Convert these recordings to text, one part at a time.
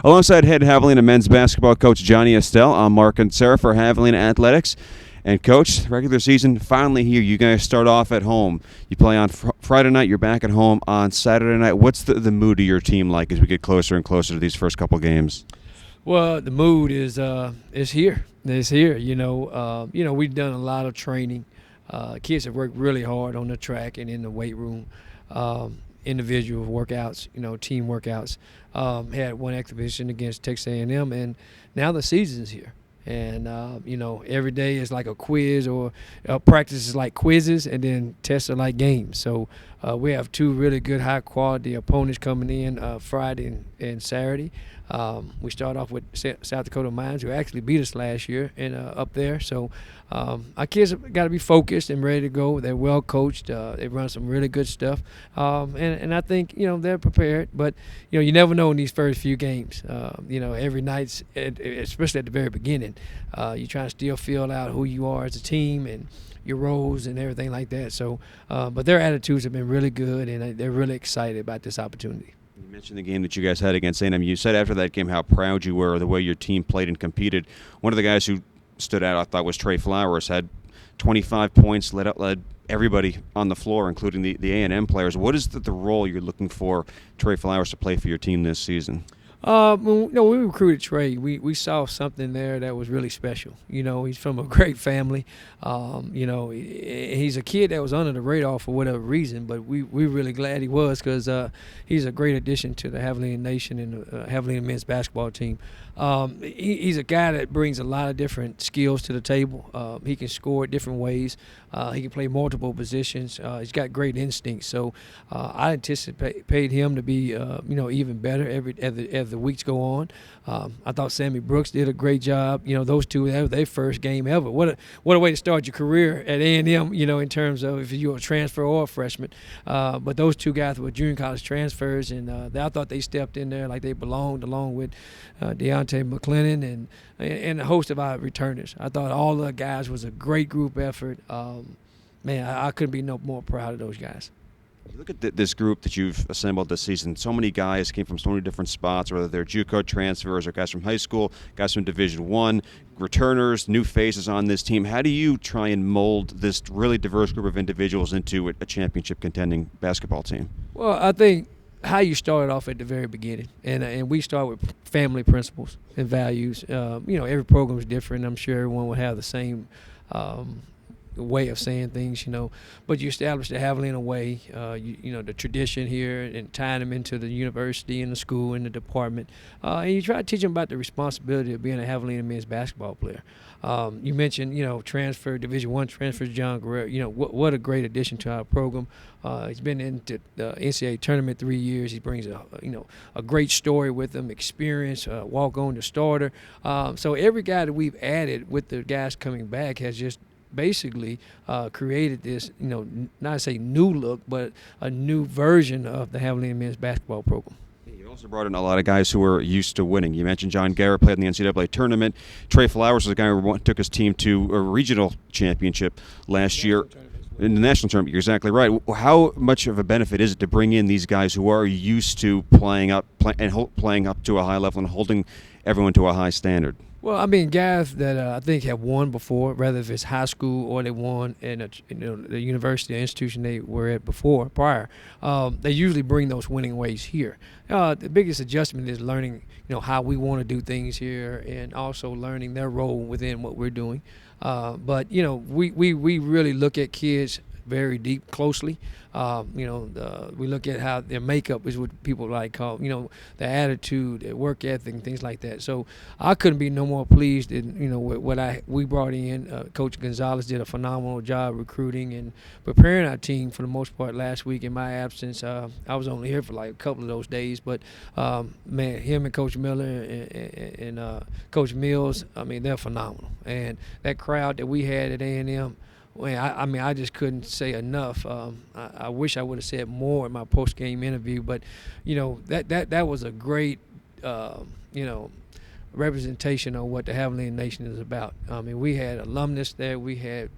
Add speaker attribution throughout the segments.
Speaker 1: Alongside head Javelina men's basketball coach Johnny Estelle, I'm Mark and Sarah for Javelina Athletics. And Coach, regular season finally here. You guys start off at home. You play on Friday night. You're back at home on Saturday night. What's the mood of your team like as we get closer and closer to these first couple games?
Speaker 2: Well, the mood is here. It's here. We've done a lot of training. Kids have worked really hard on the track and in the weight room. Individual workouts, team workouts. Had one exhibition against Texas A&M, and now the season's here. And, every day is like a quiz, or practice is like quizzes, and then tests are like games. So we have two really good, high-quality opponents coming in Friday and Saturday. We start off with South Dakota Mines, who actually beat us last year and up there. So our kids have got to be focused and ready to go. They're well coached. They run some really good stuff. And I think, they're prepared. But, you never know in these first few games. Every night, especially at the very beginning, you're trying to still feel out who you are as a team and your roles and everything like that. So, but their attitudes have been really good, and they're really excited about this opportunity.
Speaker 1: You mentioned the game that you guys had against A&M. You said after that game how proud you were of the way your team played and competed. One of the guys who stood out, I thought, was Trey Flowers. Had 25 points, led everybody on the floor, including the A&M players. What is the role you're looking for Trey Flowers to play for your team this season?
Speaker 2: When we recruited Trey, we saw something there that was really special. He's from a great family. He's a kid that was under the radar for whatever reason, but we're really glad he was, because he's a great addition to the Javelina Nation and the Javelina men's basketball team. He's a guy that brings a lot of different skills to the table. He can score different ways. He can play multiple positions. He's got great instincts. So I anticipate him to be, even better as the weeks go on. I thought Sammy Brooks did a great job. Those two, that was their first game ever. What a way to start your career at A&M, in terms of if you're a transfer or a freshman. But those two guys were junior college transfers, and I thought they stepped in there like they belonged, along with Deontay McClennan and a host of our returners. I thought all the guys was a great group effort. I couldn't be no more proud of those guys.
Speaker 1: Look at this group that you've assembled this season. So many guys came from so many different spots, whether they're JUCO transfers or guys from high school, guys from Division I, returners, new faces on this team. How do you try and mold this really diverse group of individuals into a championship contending basketball team?
Speaker 2: Well, I think how you started off at the very beginning, and we start with family principles and values. Every program is different. I'm sure everyone will have the same way of saying things, but you establish the Javelina way, the tradition here, and tying them into the university and the school and the department, and you try to teach them about the responsibility of being a Javelina men's basketball player. You mentioned, Division I transfer John Guerrero. What a great addition to our program. He's been into the NCAA tournament 3 years. He brings a great story with him, experience, walk on the starter. So every guy that we've added with the guys coming back has just basically created this, not to say new look, but a new version of the Javelina men's basketball program.
Speaker 1: You also brought in a lot of guys who were used to winning. You mentioned John Garrett played in the NCAA tournament. Trey Flowers was a guy who took his team to a regional championship last year. In the national tournament, you're exactly right. How much of a benefit is it to bring in these guys who are used to playing up to a high level and holding everyone to a high standard?
Speaker 2: Well, guys that I think have won before, whether if it's high school or they won in the university or institution they were at prior, they usually bring those winning ways here. The biggest adjustment is learning, how we want to do things here, and also learning their role within what we're doing. But we really look at kids very deep, closely. We look at how their makeup is what people like call, the attitude, their work ethic, and things like that. So I couldn't be no more pleased with what we brought in. Coach Gonzalez did a phenomenal job recruiting and preparing our team for the most part last week in my absence. I was only here for like a couple of those days, but him and Coach Miller and Coach Mills, they're phenomenal. And that crowd that we had at A&M, I just couldn't say enough. I wish I would have said more in my post-game interview, but that was a great representation of what the Javelina Nation is about. I mean, we had alumnus there. We had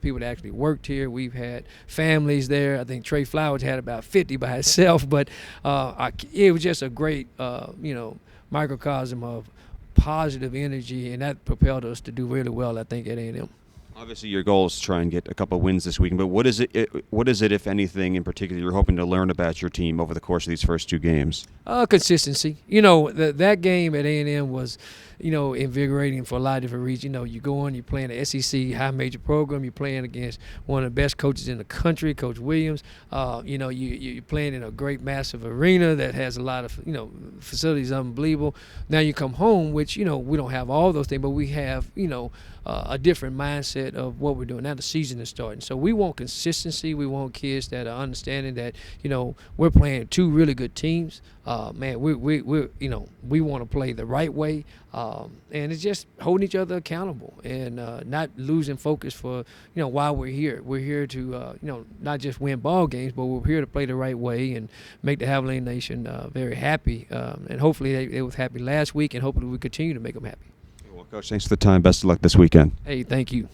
Speaker 2: people that actually worked here. We've had families there. I think Trey Flowers had about 50 by himself, but it was just a great, microcosm of positive energy, and that propelled us to do really well, I think, at A&M.
Speaker 1: Obviously, your goal is to try and get a couple of wins this weekend, but what is it, if anything, in particular, you're hoping to learn about your team over the course of these first 2 games?
Speaker 2: Consistency. That game at A&M was, invigorating for a lot of different reasons. You go on, you're playing an SEC high major program, you're playing against one of the best coaches in the country, Coach Williams. You're playing in a great, massive arena that has a lot of, facilities unbelievable. Now you come home, which, we don't have all those things, but we have, a different mindset of what we're doing. Now the season is starting. So we want consistency. We want kids that are understanding that, we're playing 2 really good teams. We want to play the right way. And it's just holding each other accountable and not losing focus for, why we're here. We're here to, not just win ball games, but we're here to play the right way and make the Javelina Nation very happy. And hopefully they was happy last week, and hopefully we continue to make them happy.
Speaker 1: Well, Coach, thanks for the time. Best of luck this weekend.
Speaker 2: Hey, thank you.